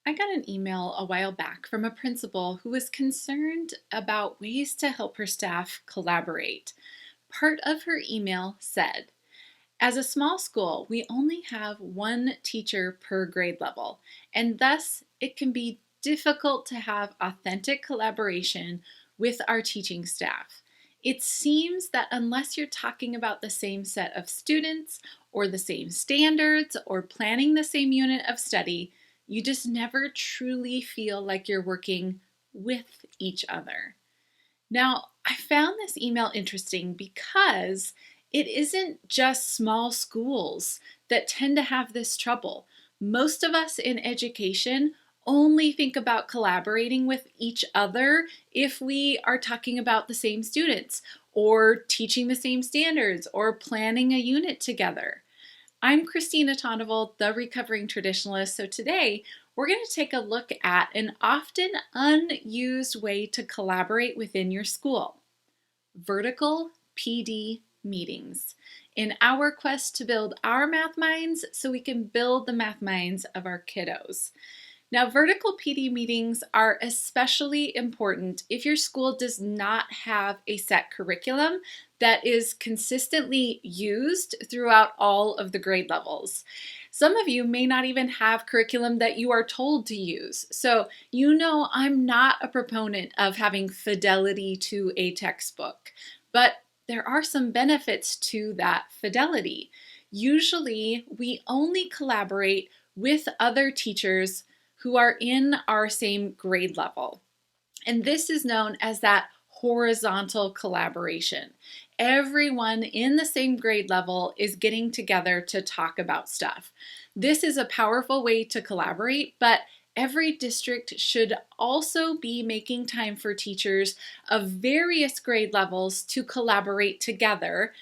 I got an email a while back from a principal who was concerned about ways to help her staff collaborate. Part of her email said, as a small school, we only have one teacher per grade level, and thus it can be difficult to have authentic collaboration with our teaching staff. It seems that unless you're talking about the same set of students or the same standards or planning the same unit of study, you just never truly feel like you're working with each other. Now, I found this email interesting because it isn't just small schools that tend to have this trouble. Most of us in education only think about collaborating with each other if we are talking about the same students or teaching the same standards or planning a unit together. I'm Christina Tondevold, the Recovering Traditionalist. So today we're going to take a look at an often unused way to collaborate within your school: vertical PD meetings, in our quest to build our math minds so we can build the math minds of our kiddos. Now, vertical PD meetings are especially important if your school does not have a set curriculum that is consistently used throughout all of the grade levels. Some of you may not even have curriculum that you are told to use. So, I'm not a proponent of having fidelity to a textbook, but there are some benefits to that fidelity. Usually, we only collaborate with other teachers who are in our same grade level. And this is known as that horizontal collaboration. Everyone in the same grade level is getting together to talk about stuff. This is a powerful way to collaborate, but every district should also be making time for teachers of various grade levels to collaborate together.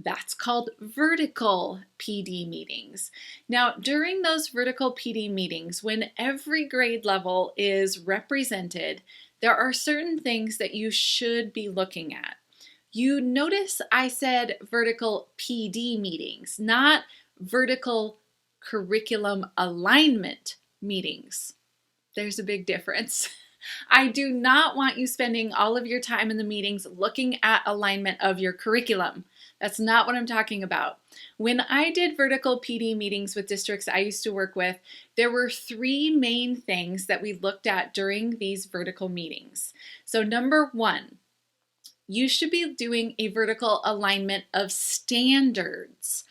That's called vertical PD meetings. Now, during those vertical PD meetings, when every grade level is represented, there are certain things that you should be looking at. You notice I said vertical PD meetings, not vertical curriculum alignment meetings. There's a big difference. I do not want you spending all of your time in the meetings looking at alignment of your curriculum. That's not what I'm talking about. When I did vertical PD meetings with districts I used to work with, there were three main things that we looked at during these vertical meetings. So number one, you should be doing a vertical alignment of standards,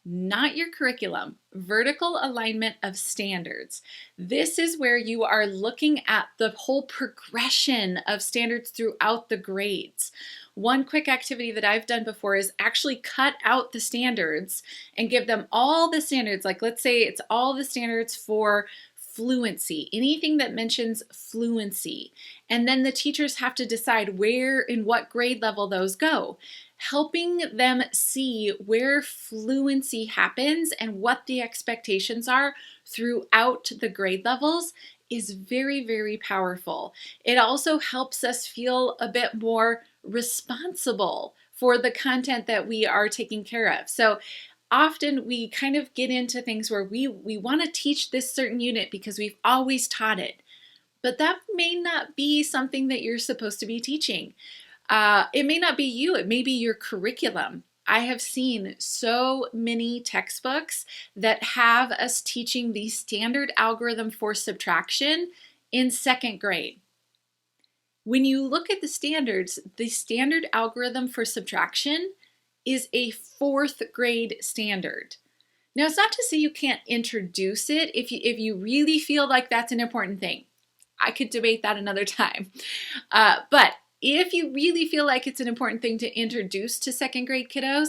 not your curriculum. Vertical alignment of standards. This is where you are looking at the whole progression of standards throughout the grades. One quick activity that I've done before is actually cut out the standards and give them all the standards. Like, let's say it's all the standards for fluency, anything that mentions fluency. And then the teachers have to decide where, in what grade level those go. Helping them see where fluency happens and what the expectations are throughout the grade levels is very, very powerful. It also helps us feel a bit more responsible for the content that we are taking care of. So often we kind of get into things where we want to teach this certain unit because we've always taught it, but that may not be something that you're supposed to be teaching. It may not be you, it may be your curriculum. I have seen so many textbooks that have us teaching the standard algorithm for subtraction in second grade. When you look at the standards, the standard algorithm for subtraction is a fourth grade standard. Now, it's not to say you can't introduce it if you really feel like that's an important thing. I could debate that another time. But if you really feel like it's an important thing to introduce to second grade kiddos,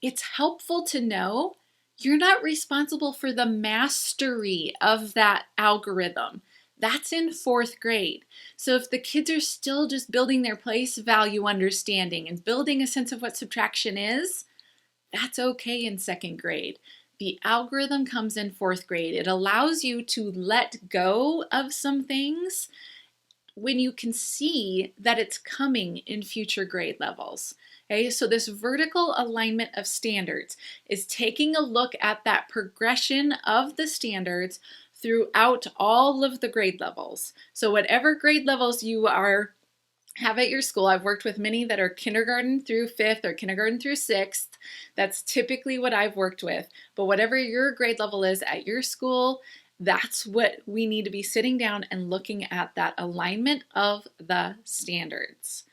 it's helpful to know you're not responsible for the mastery of that algorithm. That's in fourth grade. So if the kids are still just building their place value understanding and building a sense of what subtraction is, that's okay in second grade. The algorithm comes in fourth grade. It allows you to let go of some things when you can see that it's coming in future grade levels. Okay, so this vertical alignment of standards is taking a look at that progression of the standards throughout all of the grade levels. So whatever grade levels you have at your school. I've worked with many that are kindergarten through 5th or kindergarten through 6th. That's typically what I've worked with. But whatever your grade level is at your school, that's what we need to be sitting down and looking at, that alignment of the standards.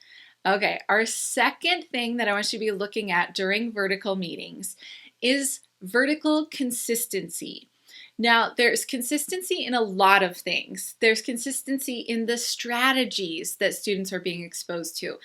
Okay, our second thing that I want you to be looking at during vertical meetings is vertical consistency. Now, there's consistency in a lot of things. There's consistency in the strategies that students are being exposed to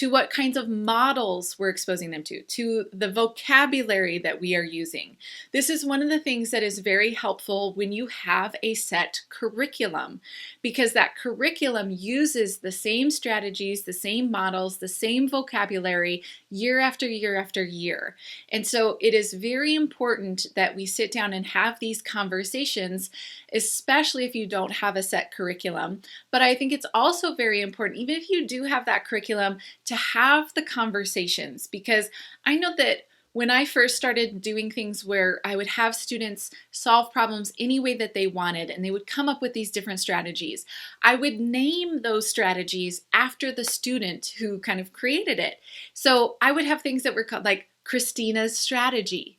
what kinds of models we're exposing them to the vocabulary that we are using. This is one of the things that is very helpful when you have a set curriculum, because that curriculum uses the same strategies, the same models, the same vocabulary year after year after year. And so it is very important that we sit down and have these conversations, especially if you don't have a set curriculum. But I think it's also very important, even if you do have that curriculum, to have the conversations, because I know that when I first started doing things where I would have students solve problems any way that they wanted, and they would come up with these different strategies, I would name those strategies after the student who kind of created it. So I would have things that were called like Christina's strategy.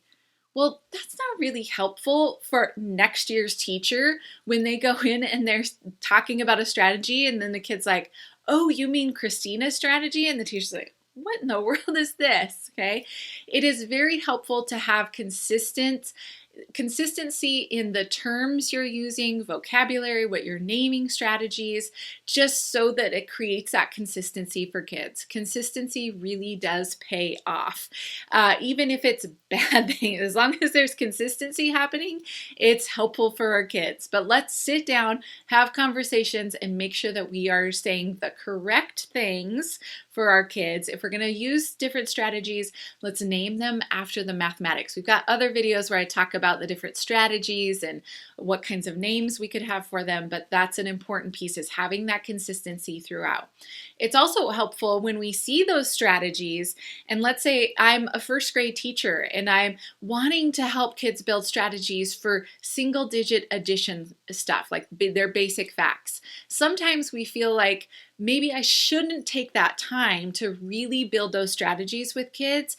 Well, that's not really helpful for next year's teacher when they go in and they're talking about a strategy, and then the kid's like, oh, you mean Christina's strategy? And the teacher's like, what in the world is this? Okay. It is very helpful to have consistency in the terms you're using, vocabulary, what you're naming, strategies, just so that it creates that consistency for kids. Consistency really does pay off. Even if it's bad things, as long as there's consistency happening, it's helpful for our kids. But let's sit down, have conversations, and make sure that we are saying the correct things for our kids. If we're going to use different strategies, let's name them after the mathematics. We've got other videos where I talk about the different strategies and what kinds of names we could have for them, but that's an important piece, is having that consistency throughout. It's also helpful when we see those strategies, and let's say I'm a first grade teacher and I'm wanting to help kids build strategies for single digit addition stuff, like their basic facts. Sometimes we feel like maybe I shouldn't take that time to really build those strategies with kids,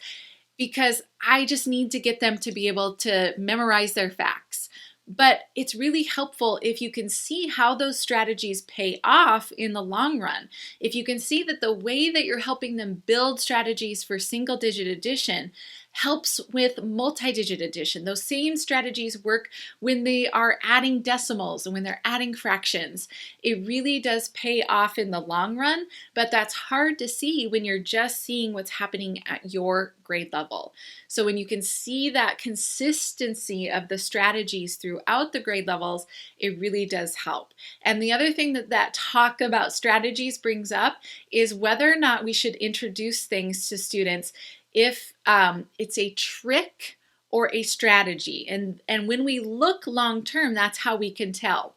because I just need to get them to be able to memorize their facts. But it's really helpful if you can see how those strategies pay off in the long run. If you can see that the way that you're helping them build strategies for single digit addition helps with multi-digit addition. Those same strategies work when they are adding decimals and when they're adding fractions. It really does pay off in the long run, but that's hard to see when you're just seeing what's happening at your grade level. So when you can see that consistency of the strategies throughout the grade levels, it really does help. And the other thing that talk about strategies brings up is whether or not we should introduce things to students if it's a trick or a strategy. And when we look long term, that's how we can tell.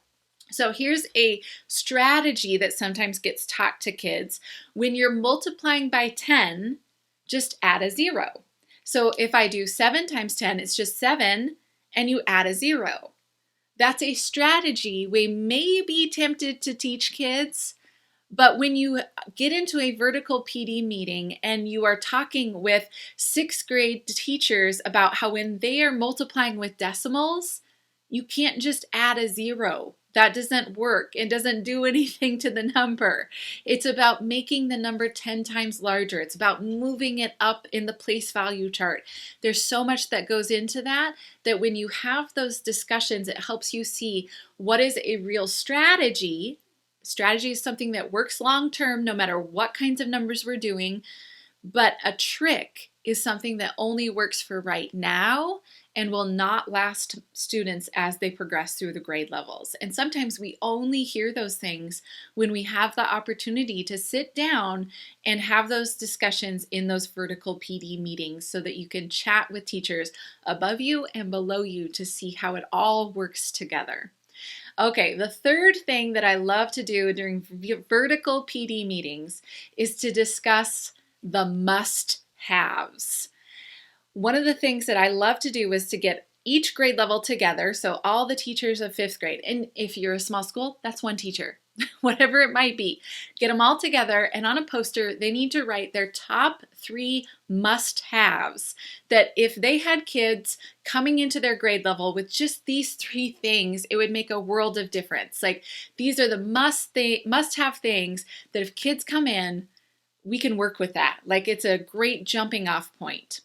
So here's a strategy that sometimes gets taught to kids. When you're multiplying by 10, just add a 0. So if I do 7 times 10, it's just 7, and you add a 0. That's a strategy we may be tempted to teach kids. But when you get into a vertical PD meeting and you are talking with 6th grade teachers about how when they are multiplying with decimals, you can't just add a 0. That doesn't work. It doesn't do anything to the number. It's about making the number 10 times larger. It's about moving it up in the place value chart. There's so much that goes into that when you have those discussions, it helps you see what is a real strategy. Strategy is something that works long term, no matter what kinds of numbers we're doing. But a trick is something that only works for right now and will not last students as they progress through the grade levels. And sometimes we only hear those things when we have the opportunity to sit down and have those discussions in those vertical PD meetings, so that you can chat with teachers above you and below you to see how it all works together. Okay, the third thing that I love to do during vertical PD meetings is to discuss the must-haves. One of the things that I love to do is to get each grade level together, so all the teachers of 5th grade, and if you're a small school, that's one teacher, whatever it might be, get them all together, and on a poster, they need to write their top 3 must-haves, that if they had kids coming into their grade level with just these 3 things, it would make a world of difference. Like, these are the must-have things that if kids come in, we can work with that. Like, it's a great jumping off point.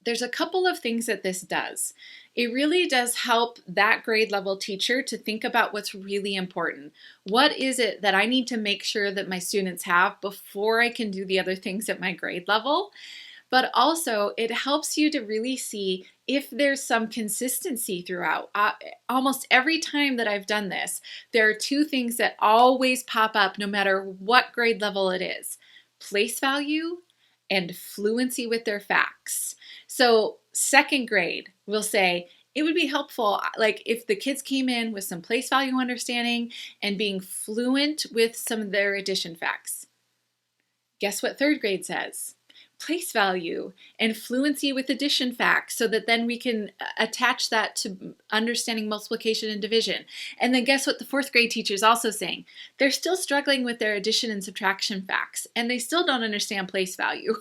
There's a couple of things that this does. It really does help that grade level teacher to think about what's really important. What is it that I need to make sure that my students have before I can do the other things at my grade level? But also, it helps you to really see if there's some consistency throughout. Almost every time that I've done this, there are 2 things that always pop up no matter what grade level it is: place value and fluency with their facts. So 2nd grade will say, it would be helpful, like, if the kids came in with some place value understanding and being fluent with some of their addition facts. Guess what 3rd grade says? Place value and fluency with addition facts, so that then we can attach that to understanding multiplication and division. And then guess what the 4th grade teacher is also saying? They're still struggling with their addition and subtraction facts, and they still don't understand place value.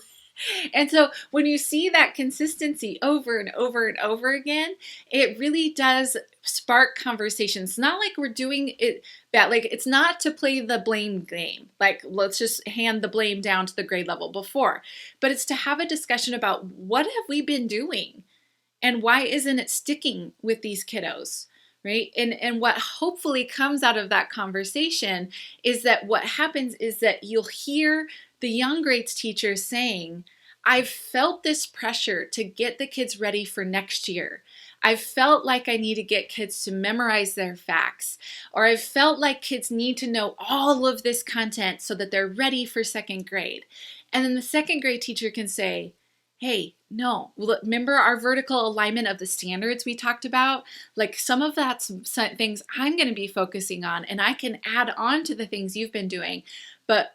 And so when you see that consistency over and over and over again, it really does spark conversations. It's not like we're doing it bad. Like, it's not to play the blame game. Like, let's just hand the blame down to the grade level before. But it's to have a discussion about what have we been doing and why isn't it sticking with these kiddos? Right? And what hopefully comes out of that conversation is that what happens is that you'll hear the young grades teachers saying, I've felt this pressure to get the kids ready for next year. I've felt like I need to get kids to memorize their facts, or I've felt like kids need to know all of this content so that they're ready for 2nd grade. And then the 2nd grade teacher can say, hey, no, remember our vertical alignment of the standards we talked about? Like, some of that's things I'm going to be focusing on, and I can add on to the things you've been doing. But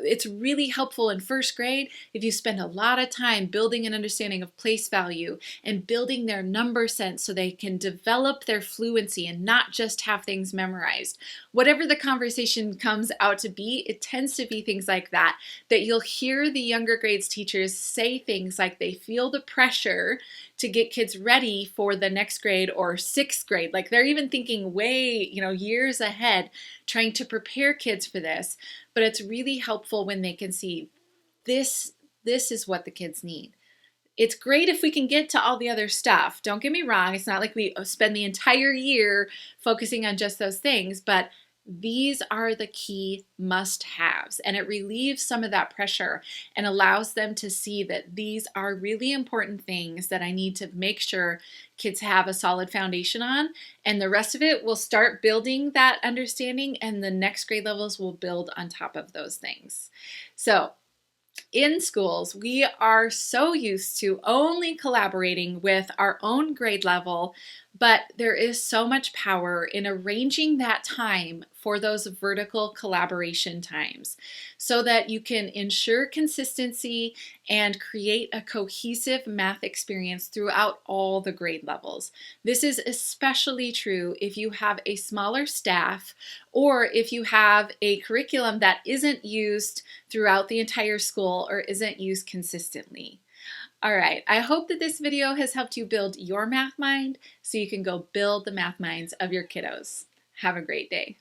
it's really helpful in 1st grade if you spend a lot of time building an understanding of place value and building their number sense so they can develop their fluency and not just have things memorized. Whatever the conversation comes out to be, it tends to be things like that you'll hear the younger grades teachers say things like they feel the pressure to get kids ready for the next grade or 6th grade. Like, they're even thinking way, years ahead, trying to prepare kids for this. But it's really helpful when they can see this is what the kids need. It's great if we can get to all the other stuff. Don't get me wrong. It's not like we spend the entire year focusing on just those things, but these are the key must-haves, and it relieves some of that pressure and allows them to see that these are really important things that I need to make sure kids have a solid foundation on, and the rest of it will start building that understanding, and the next grade levels will build on top of those things. So in schools, we are so used to only collaborating with our own grade level, but there is so much power in arranging that time for those vertical collaboration times so that you can ensure consistency and create a cohesive math experience throughout all the grade levels. This is especially true if you have a smaller staff or if you have a curriculum that isn't used throughout the entire school or isn't used consistently. All right, I hope that this video has helped you build your math mind so you can go build the math minds of your kiddos. Have a great day.